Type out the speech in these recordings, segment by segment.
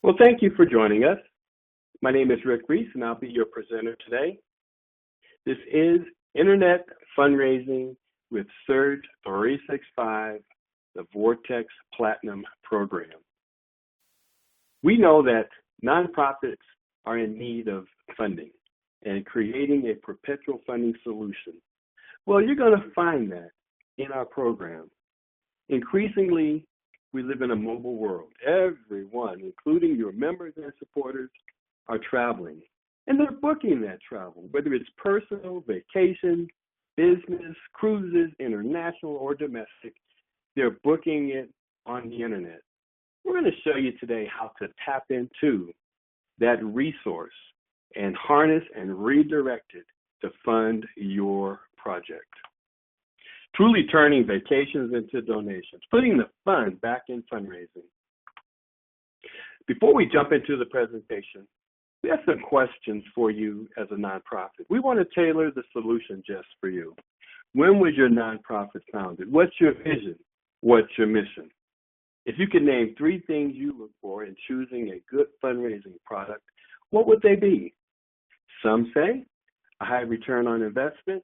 Well, thank you for joining us. My name is Rick Reese, and I'll be your presenter today. This is Internet Fundraising with Surge 365, the Vortex Platinum Program. We know that nonprofits are in need of funding and creating a perpetual funding solution. Well, you're going to find that in our program. Increasingly, we live in a mobile world. Everyone, including your members and supporters, are traveling. And they're booking that travel, whether it's personal, vacation, business, cruises, international, or domestic. They're booking it on the internet. We're going to show you today how to tap into that resource and harness and redirect it to fund your project. Truly turning vacations into donations, putting the fun back in fundraising. Before we jump into the presentation, we have some questions for you as a nonprofit. We want to tailor the solution just for you. When was your nonprofit founded? What's your vision? What's your mission? If you could name 3 things you look for in choosing a good fundraising product, what would they be? Some say a high return on investment.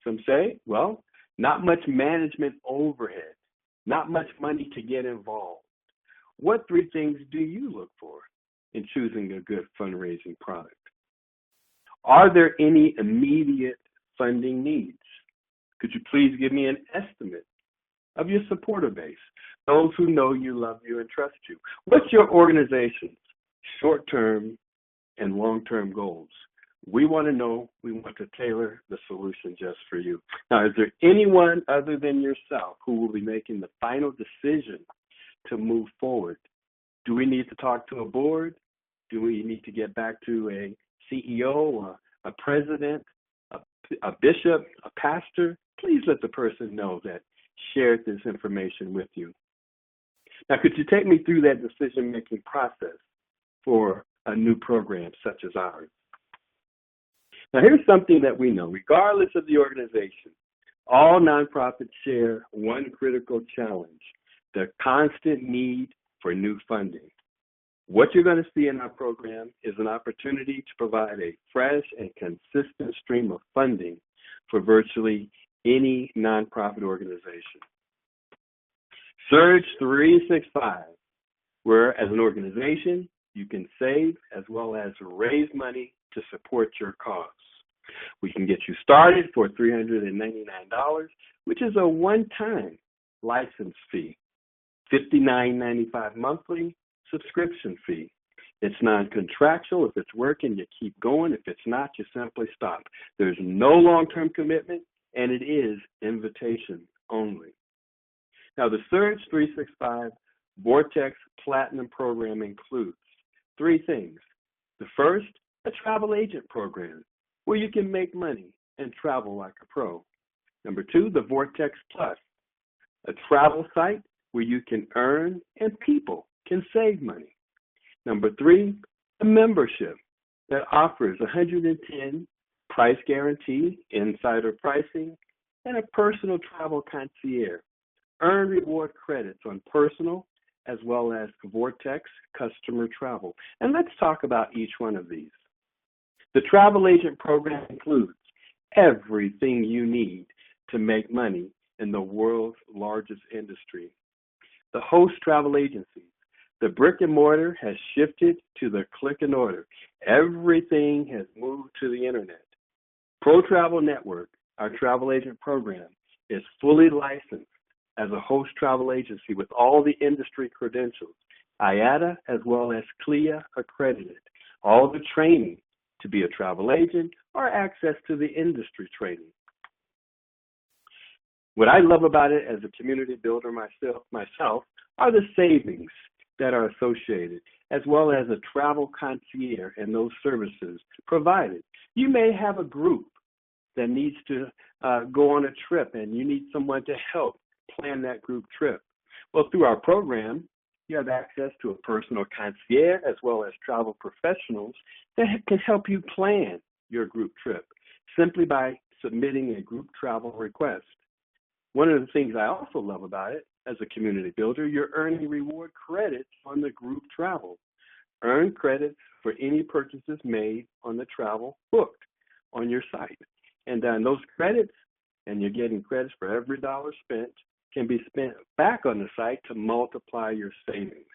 Some say, well, not much management overhead, not much money to get involved. What 3 things do you look for in choosing a good fundraising product? Are there any immediate funding needs? Could you please give me an estimate of your supporter base, those who know you, love you, and trust you? What's your organization's short-term and long-term goals? We want to know. We want to tailor the solution just for you. Now, is there anyone other than yourself who will be making the final decision to move forward? Do we need to talk to a board? Do we need to get back to a CEO, a president, a bishop, a pastor? Please let the person know that shared this information with you. Now, could you take me through that decision-making process for a new program such as ours? Now, here's something that we know. Regardless of the organization, all nonprofits share one critical challenge: the constant need for new funding. What you're going to see in our program is an opportunity to provide a fresh and consistent stream of funding for virtually any nonprofit organization. Surge 365, where as an organization, you can save as well as raise money to support your cause. We can get you started for $399, which is a one-time license fee, $59.95 monthly subscription fee. It's non-contractual. If it's working, you keep going. If it's not, you simply stop. There's no long-term commitment, and it is invitation only. Now, the Surge 365 Vortex Platinum program includes 3 things. The first, a travel agent program where you can make money and travel like a pro. Number 2, the Vortex Plus, a travel site where you can earn and people can save money. Number 3, a membership that offers 110 price guarantee, insider pricing, and a personal travel concierge. Earn reward credits on personal as well as Vortex customer travel. And let's talk about each one of these. The travel agent program includes everything you need to make money in the world's largest industry. The host travel agencies, the brick and mortar has shifted to the click and order. Everything has moved to the internet. Pro Travel Network, our travel agent program, is fully licensed as a host travel agency with all the industry credentials, IATA as well as CLIA accredited, all the training to be a travel agent or access to the industry training. What I love about it as a community builder myself are the savings that are associated, as well as a travel concierge and those services provided. You may have a group that needs to go on a trip and you need someone to help plan that group trip. Well, through our program, you have access to a personal concierge as well as travel professionals that can help you plan your group trip simply by submitting a group travel request. One of the things I also love about it as a community builder, you're earning reward credits on the group travel. earn credits for any purchases made on the travel booked on your site. And then those credits, and you're getting credits for every dollar spent, can be spent back on the site to multiply your savings.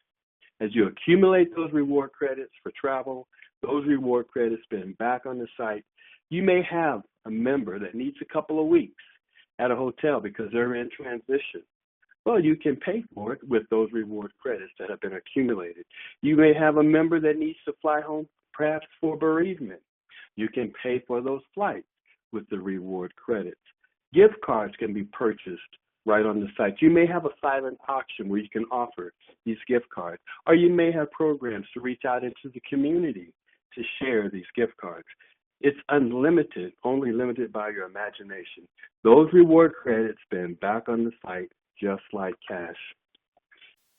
As you accumulate those reward credits for travel, those reward credits spent back on the site, you may have a member that needs a couple of weeks at a hotel because they're in transition. Well, you can pay for it with those reward credits that have been accumulated. You may have a member that needs to fly home, perhaps for bereavement. You can pay for those flights with the reward credits. Gift cards can be purchased right on the site. You may have a silent auction where you can offer these gift cards, or you may have programs to reach out into the community to share these gift cards. It's unlimited, only limited by your imagination. Those reward credits spend back on the site just like cash.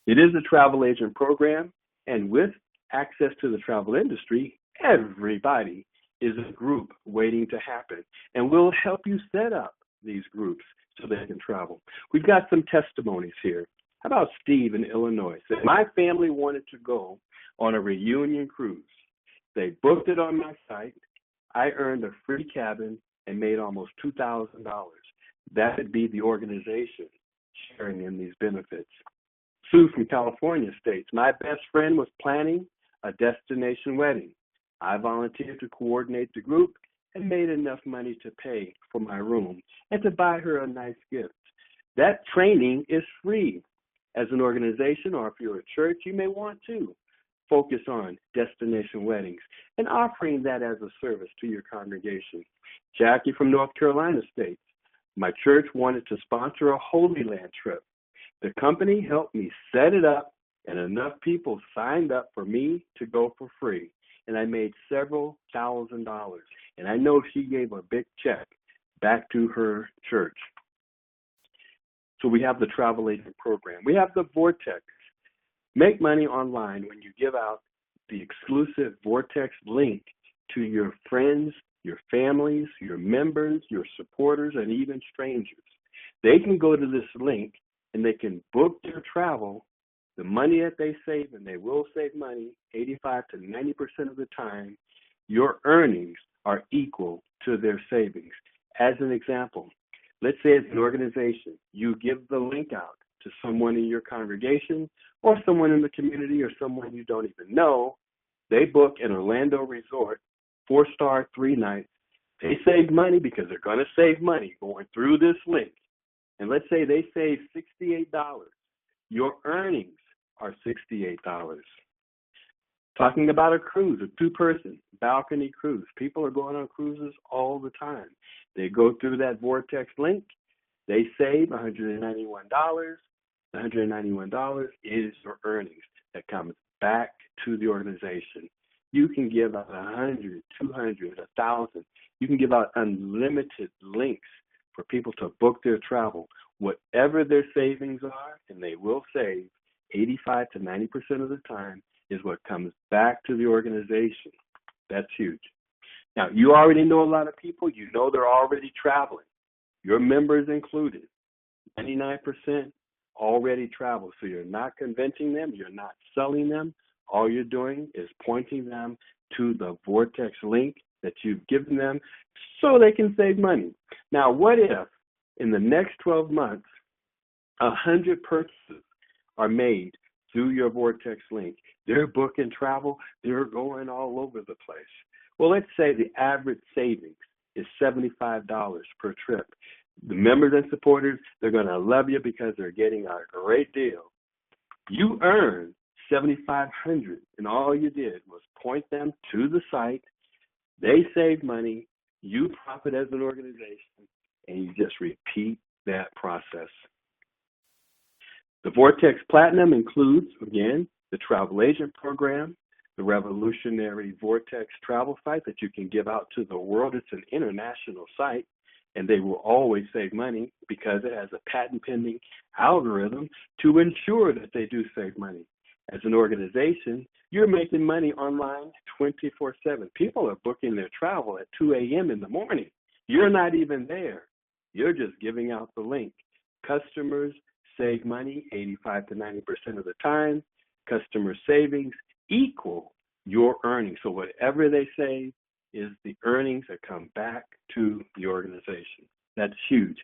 It is a travel agent program, and with access to the travel industry, everybody is a group waiting to happen, and we'll help you set up these groups so they can travel. We've got some testimonies here. How about Steve in Illinois? Said, my family wanted to go on a reunion cruise. They booked it on my site. I earned a free cabin and made almost $2,000. That would be the organization sharing in these benefits. Sue from California states, my best friend was planning a destination wedding. I volunteered to coordinate the group and made enough money to pay for my room and to buy her a nice gift. That training is free. As an organization, or if you're a church, you may want to focus on destination weddings and offering that as a service to your congregation. Jackie from North Carolina states, my church wanted to sponsor a Holy Land trip. The company helped me set it up, and enough people signed up for me to go for free. And I made several $1,000s. And I know she gave a big check back to her church. So we have the travel agent program. We have the Vortex. Make money online when you give out the exclusive Vortex link to your friends, your families, your members, your supporters, and even strangers. They can go to this link and they can book their travel. The money that they save, and they will save money 85 to 90% of the time, your earnings are equal to their savings. As an example, let's say it's an organization. You give the link out to someone in your congregation or someone in the community or someone you don't even know. They book an Orlando resort, 4-star, 3 nights. They save money because they're going to save money going through this link. And let's say they save $68. Your earnings are $68. Talking about a cruise, a 2-person balcony cruise. People are going on cruises all the time. They go through that Vortex link. They save $191. The $191 is your earnings that comes back to the organization. You can give out 100, 200, 1,000. You can give out unlimited links for people to book their travel. Whatever their savings are, and they will save 85 to 90% of the time, is what comes back to the organization. That's huge. Now, you already know a lot of people. You know they're already traveling. Your members included. 99% already travel. So you're not convincing them. You're not selling them. All you're doing is pointing them to the Vortex link that you've given them so they can save money. Now, what if in the next 12 months, 100 purchases are made through your Vortex link? They're booking travel. They're going all over the place. Well, let's say the average savings is $75 per trip. The members and supporters, they're going to love you because they're getting a great deal. You earn $7,500, and all you did was point them to the site. They save money. You profit as an organization, and you just repeat that process. The Vortex Platinum includes, again, the travel agent program, the revolutionary Vortex travel site that you can give out to the world. It's an international site, and they will always save money because it has a patent-pending algorithm to ensure that they do save money. As an organization, you're making money online 24/7. People are booking their travel at 2 a.m. in the morning. You're not even there. You're just giving out the link. Customers save money 85 to 90% of the time. Customer savings equal your earnings. So whatever they save is the earnings that come back to the organization. That's huge.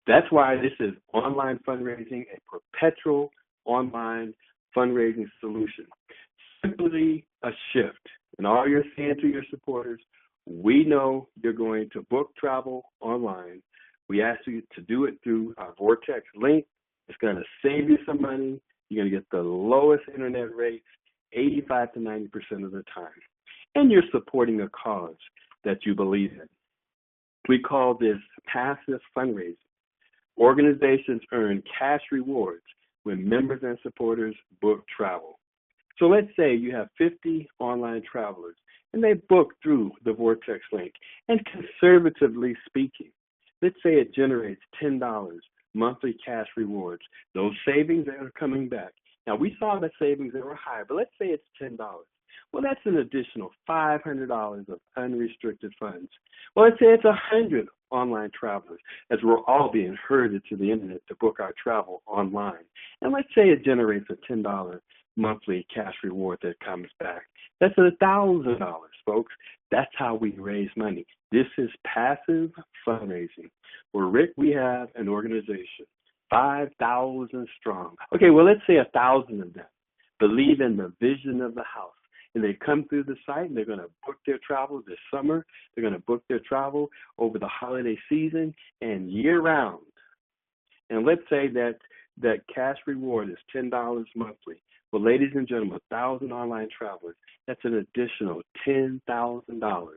That's why this is online fundraising, a perpetual online fundraising solution. Simply a shift. And all you're saying to your supporters, we know you're going to book travel online. We ask you to do it through our Vortex link. It's going to save you some money. You're going to get the lowest internet rates 85 to 90% of the time. And you're supporting a cause that you believe in. We call this passive fundraising. Organizations earn cash rewards when members and supporters book travel. So let's say you have 50 online travelers and they book through the Vortex link. And conservatively speaking, let's say it generates $10 monthly cash rewards. Those savings that are coming back. Now, we saw the savings that were high, but let's say it's $10. Well, that's an additional $500 of unrestricted funds. Well, let's say it's 100 online travelers, as we're all being herded to the internet to book our travel online. And let's say it generates a $10 monthly cash reward that comes back. That's $1,000, folks. That's how we raise money. This is passive fundraising. Where Rick, we have an organization, 5,000 strong. Okay, well, let's say 1,000 of them believe in the vision of the house. And they come through the site and they're going to book their travel this summer. They're going to book their travel over the holiday season and year round. And let's say that cash reward is $10 monthly. Well, ladies and gentlemen, 1,000 online travelers, that's an additional $10,000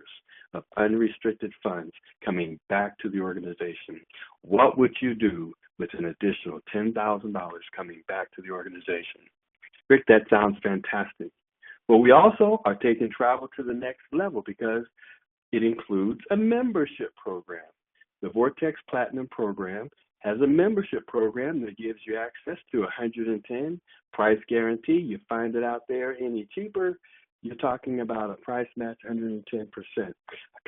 of unrestricted funds coming back to the organization. What would you do with an additional $10,000 coming back to the organization? Rick, that sounds fantastic. Well, we also are taking travel to the next level because it includes a membership program. The Vortex Platinum program has a membership program that gives you access to 110 price guarantee. You find it out there any cheaper, you're talking about a price match 110%. A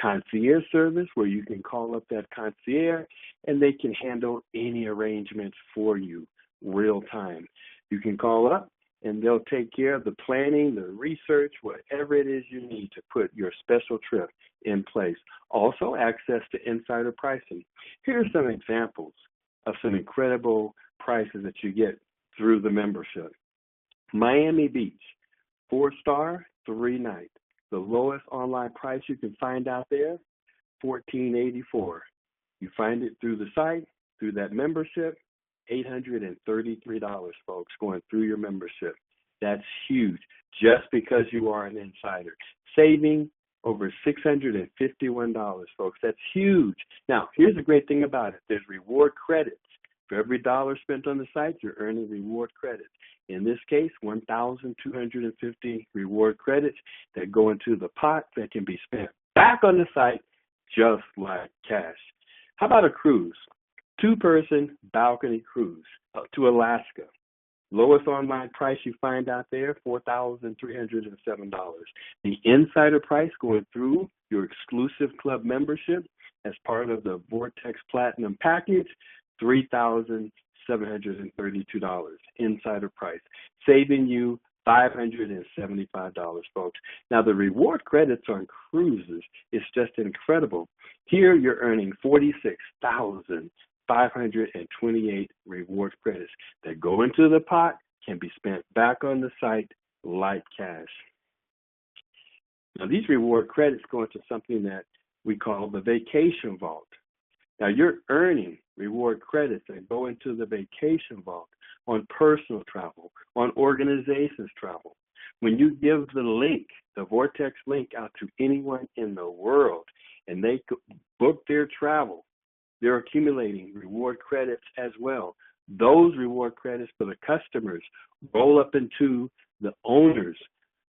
concierge service where you can call up that concierge and they can handle any arrangements for you real time. You can call up and they'll take care of the planning, the research, whatever it is you need to put your special trip in place. Also, access to insider pricing. Here are some examples of some incredible prices that you get through the membership. Miami Beach, 4-star, 3-night. The lowest online price you can find out there, $1,484. You find it through the site, through that membership, $833, folks, going through your membership. That's huge, just because you are an insider. Saving over $651, folks. That's huge. Now, here's the great thing about it. There's reward credits. For every dollar spent on the site, you're earning reward credits. In this case, 1,250 reward credits that go into the pot that can be spent back on the site just like cash. How about a cruise? 2-person balcony cruise to Alaska. Lowest online price you find out there, $4,307. The insider price going through your exclusive club membership as part of the Vortex Platinum package, $3,732 insider price, saving you $575, folks. Now, the reward credits on cruises is just incredible. Here, you're earning 46,528 reward credits that go into the pot, can be spent back on the site like cash. Now, these reward credits go into something that we call the vacation vault. Now, you're earning reward credits that go into the vacation vault on personal travel, on organizations travel. When you give the link, the Vortex link, out to anyone in the world and they book their travel, they're accumulating reward credits as well. Those reward credits for the customers roll up into the owner's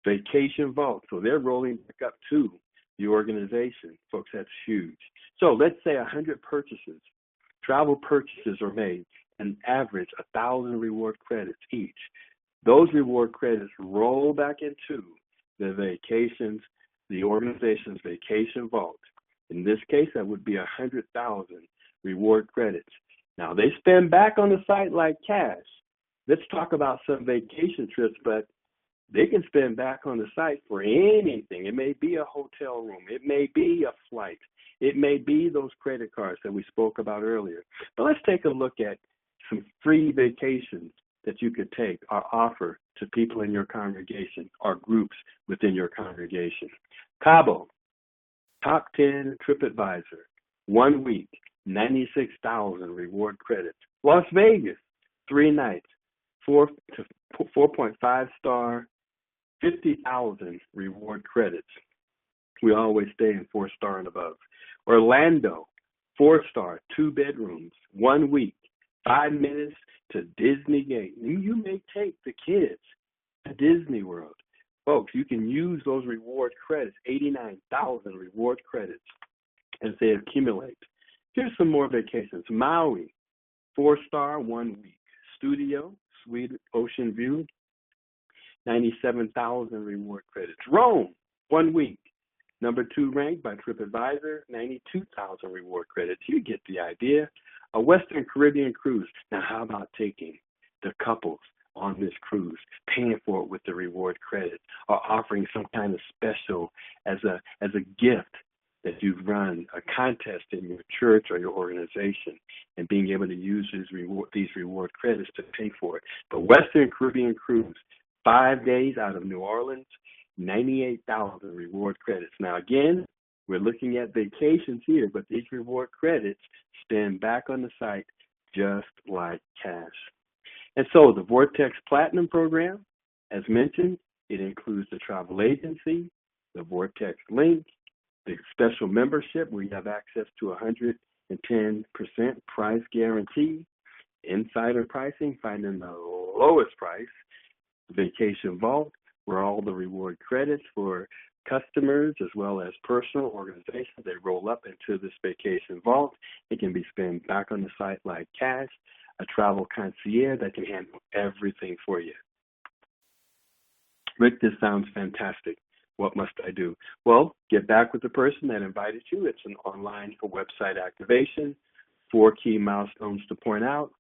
vacation vault. So they're rolling back up to the organization. Folks, that's huge. So let's say 100 purchases, travel purchases are made, an average 1,000 reward credits each. Those reward credits roll back into the organization's vacation vault. In this case, that would be 100,000 reward credits. Now, they spend back on the site like cash. Let's talk about some vacation trips, but they can spend back on the site for anything. It may be a hotel room. It may be a flight. It may be those credit cards that we spoke about earlier. But let's take a look at some free vacations that you could take or offer to people in your congregation or groups within your congregation. Cabo, top 10 TripAdvisor, 1 week, 96,000 reward credits. Las Vegas, 3 nights, 4.5 star, 50,000 reward credits. We always stay in 4-star and above. Orlando, 4-star, 2 bedrooms, 1 week, 5 minutes to Disney Gate. You may take the kids to Disney World. Folks, you can use those reward credits, 89,000 reward credits, as they accumulate. Here's some more vacations. Maui, 4-star, 1 week. Studio, suite, ocean view, 97,000 reward credits. Rome, 1 week. Number 2 ranked by TripAdvisor, 92,000 reward credits. You get the idea. A Western Caribbean cruise. Now, how about taking the couples on this cruise, paying for it with the reward credit, or offering some kind of special as a gift that you've run a contest in your church or your organization, and being able to use these reward credits to pay for it. But Western Caribbean cruise, 5 days out of New Orleans, 98,000 reward credits. Now, again, we're looking at vacations here, but these reward credits stand back on the site just like cash. And so the Vortex Platinum program, as mentioned, it includes the travel agency, the Vortex link, the special membership where you have access to 110% price guarantee, insider pricing, finding the lowest price, Vacation Vault, where all the reward credits for customers as well as personal organizations, they roll up into this Vacation Vault. It can be spent back on the site like cash, a travel concierge that can handle everything for you. Rick, this sounds fantastic. What must I do? Well, get back with the person that invited you. It's an online website activation. 4 key milestones to point out.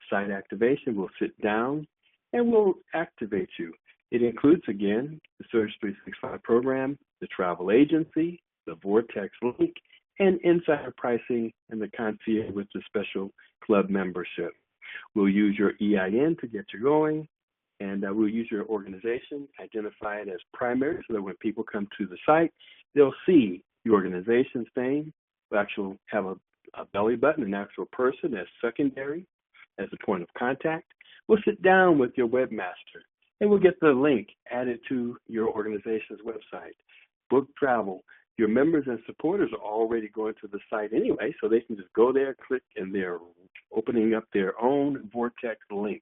Site activation, we'll sit down and we'll activate you. It includes, again, the Surge 365 program, the travel agency, the Vortex link, and insider pricing and the concierge with the special club membership. We'll use your EIN to get you going, and we'll use your organization, identify it as primary so that when people come to the site, they'll see your organization's name. We'll actually have a belly button, an actual person as secondary, as a point of contact. We'll sit down with your webmaster, and we'll get the link added to your organization's website. Book travel. Your members and supporters are already going to the site anyway, so they can just go there, click, and they're opening up their own Vortex link.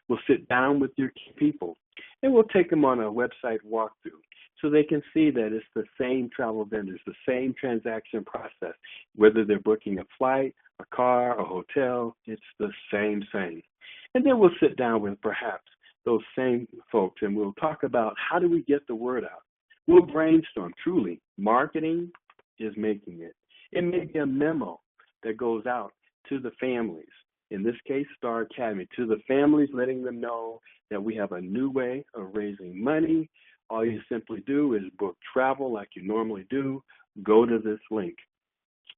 We'll sit down with your key people, and we'll take them on a website walkthrough so they can see that it's the same travel vendors, the same transaction process. Whether they're booking a flight, a car, a hotel, it's the same. And then we'll sit down with perhaps those same folks, and we'll talk about how do we get the word out. We'll brainstorm. Truly, marketing is making it. It may be a memo that goes out to the families, in this case, Star Academy, to the families, letting them know that we have a new way of raising money. All you simply do is book travel like you normally do. Go to this link.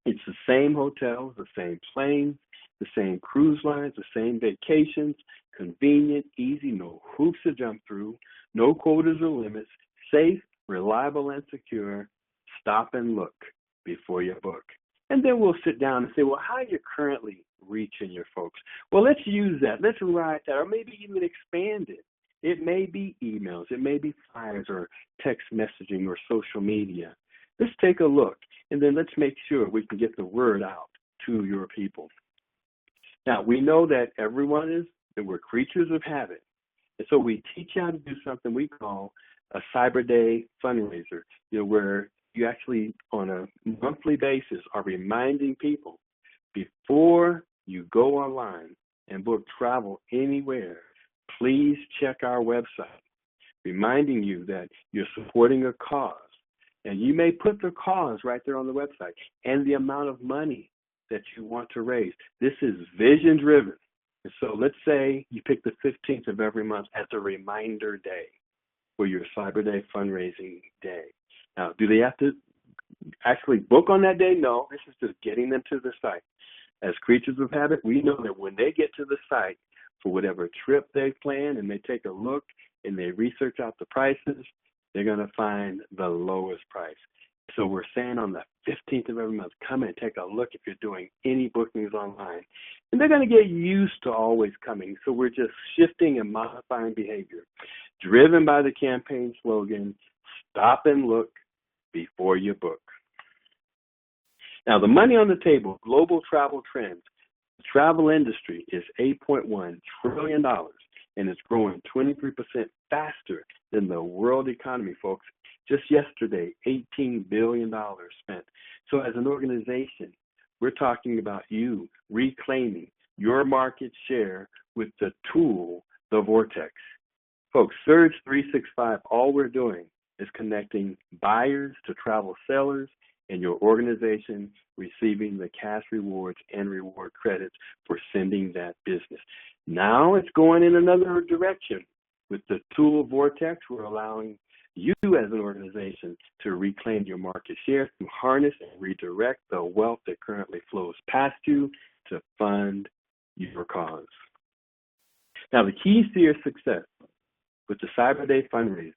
It's the same hotels, the same planes, the same cruise lines, the same vacations, convenient, easy, no hoops to jump through, no quotas or limits, safe, reliable, and secure. Stop and look before you book. And then we'll sit down and say, well, how are you currently reaching your folks? Well, let's use that. Let's write that, or maybe even expand it. It may be emails, it may be flyers or text messaging or social media. Let's take a look, and then let's make sure we can get the word out to your people. Now, we know that that we're creatures of habit. And so we teach you how to do something we call a Cyber Day fundraiser, where you actually, on a monthly basis, are reminding people before you go online and book travel anywhere, please check our website, reminding you that you're supporting a cause. And you may put the cause right there on the website and the amount of money that you want to raise. This is vision driven. And so let's say you pick the 15th of every month as a reminder day. for your Cyber Day fundraising day. Now, do they have to actually book on that day? No, this is just getting them to the site. As creatures of habit, we know that when they get to the site for whatever trip they plan and they take a look and they research out the prices, they're going to find the lowest price. So we're saying on the 15th of every month, come and take a look if you're doing any bookings online. And they're going to get used to always coming. So we're just shifting and modifying behavior, driven by the campaign slogan, stop and look before you book. Now, the money on the table, global travel trends. The travel industry is $8.1 trillion, and it's growing 23% faster than the world economy, folks. Just yesterday, $18 billion spent. So as an organization, we're talking about you reclaiming your market share with the tool, the Vortex. Folks, Surge 365, all we're doing is connecting buyers to travel sellers, and your organization receiving the cash rewards and reward credits for sending that business. Now it's going in another direction. With the tool Vortex, we're allowing you as an organization to reclaim your market share, to harness and redirect the wealth that currently flows past you to fund your cause. Now, the keys to your success with the Cyber Day fundraiser: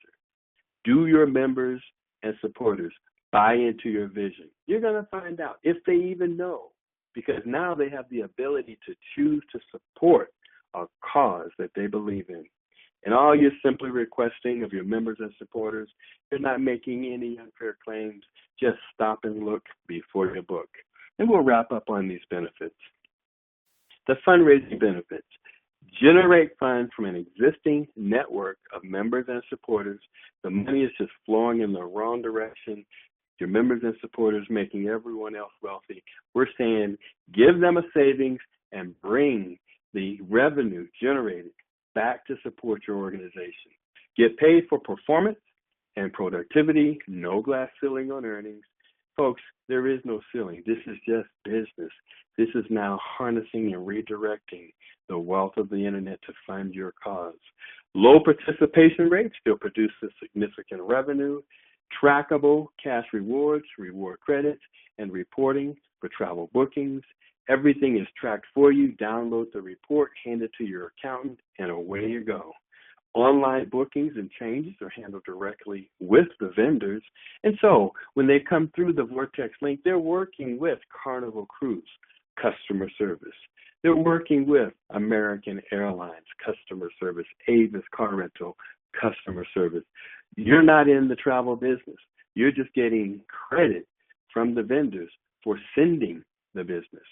do your members and supporters buy into your vision? You're going to find out if they even know, because now they have the ability to choose to support a cause that they believe in. And all you're simply requesting of your members and supporters, you're not making any unfair claims. Just stop and look before you book. And we'll wrap up on these benefits. The fundraising benefits: generate funds from an existing network of members and supporters. The money is just flowing in the wrong direction. Your members and supporters making everyone else wealthy. We're saying give them a savings and bring the revenue generated back to support your organization. Get paid for performance and productivity, no glass ceiling on earnings. Folks, there is no ceiling. This is just business. This is now harnessing and redirecting the wealth of the internet to fund your cause. Low participation rates still produces significant revenue. Trackable cash rewards, reward credits, and reporting for travel bookings. Everything is tracked for you. Download the report, hand it to your accountant, and away you go. Online bookings and changes are handled directly with the vendors. And so when they come through the Vortex link, they're working with Carnival Cruise customer service. They're working with American Airlines customer service, Avis Car Rental customer service. You're not in the travel business. You're just getting credit from the vendors for sending the business.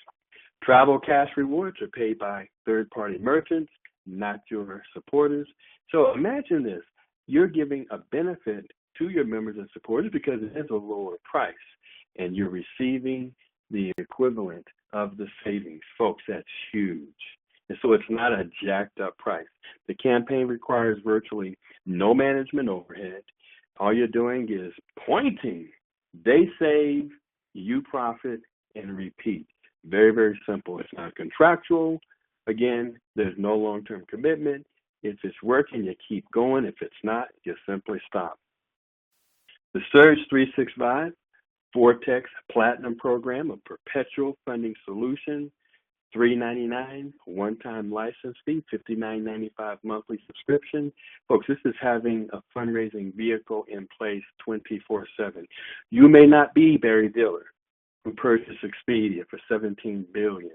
Travel cash rewards are paid by third-party merchants, not your supporters. So imagine this. You're giving a benefit to your members and supporters because it is a lower price, and you're receiving the equivalent of the savings. Folks, that's huge. And so it's not a jacked up price. The campaign requires virtually no management overhead. All you're doing is pointing. They save, you profit, and repeat. Very, very simple. It's not contractual. Again, there's no long-term commitment. If it's working, you keep going. If it's not, you simply stop. The Surge 365 Vortex Platinum Program, a perpetual funding solution, $3.99 one-time license fee, $59.95 monthly subscription. Folks, this is having a fundraising vehicle in place 24/7. You may not be Barry Diller, who purchased Expedia for $17 billion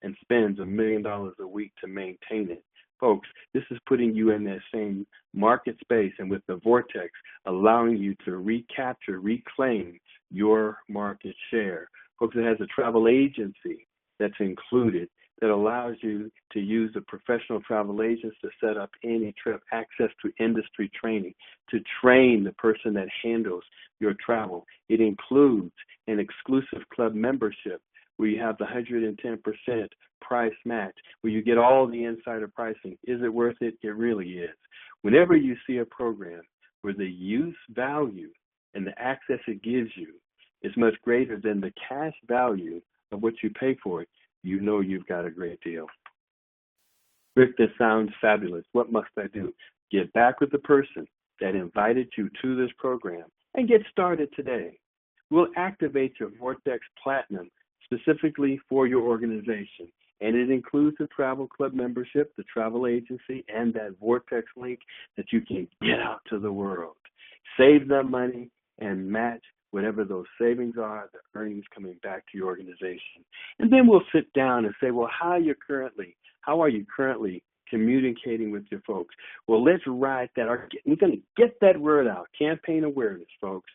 and spends $1 million a week to maintain it. Folks, this is putting you in that same market space, and with the Vortex, allowing you to recapture, reclaim your market share. Folks, it has a travel agency that's included that allows you to use the professional travel agents to set up any trip, access to industry training, to train the person that handles your travel. It includes an exclusive club membership where you have the 110% price match, where you get all the insider pricing. Is it worth it? It really is. Whenever you see a program where the use value and the access it gives you is much greater than the cash value of what you pay for it, you know you've got a great deal. Rick, this sounds fabulous. What must I do? Get back with the person that invited you to this program and get started today. We'll activate your Vortex Platinum specifically for your organization, and it includes the travel club membership, the travel agency, and that Vortex link that you can get out to the world. Save that money and match whatever those savings are, the earnings coming back to your organization. And then we'll sit down and say, well, how are you currently communicating with your folks? Well, let's write that. We're going to get that word out. Campaign awareness, folks.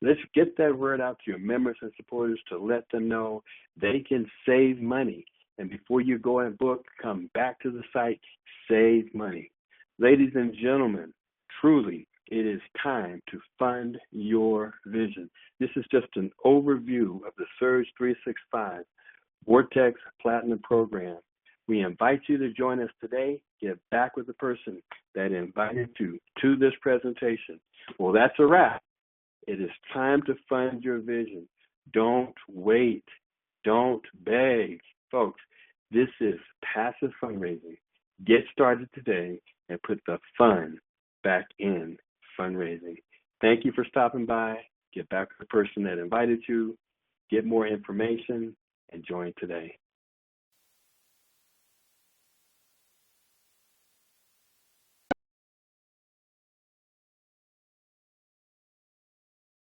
Let's get that word out to your members and supporters to let them know they can save money. And before you go and book, come back to the site, save money. Ladies and gentlemen, truly, it is time to fund your vision. This is just an overview of the Surge 365 Vortex Platinum Program. We invite you to join us today. Get back with the person that invited you to this presentation. Well, that's a wrap. It is time to fund your vision. Don't wait. Don't beg. Folks, this is passive fundraising. Get started today and put the fun back in fundraising. Thank you for stopping by. Get back to the person that invited you. Get more information and join today.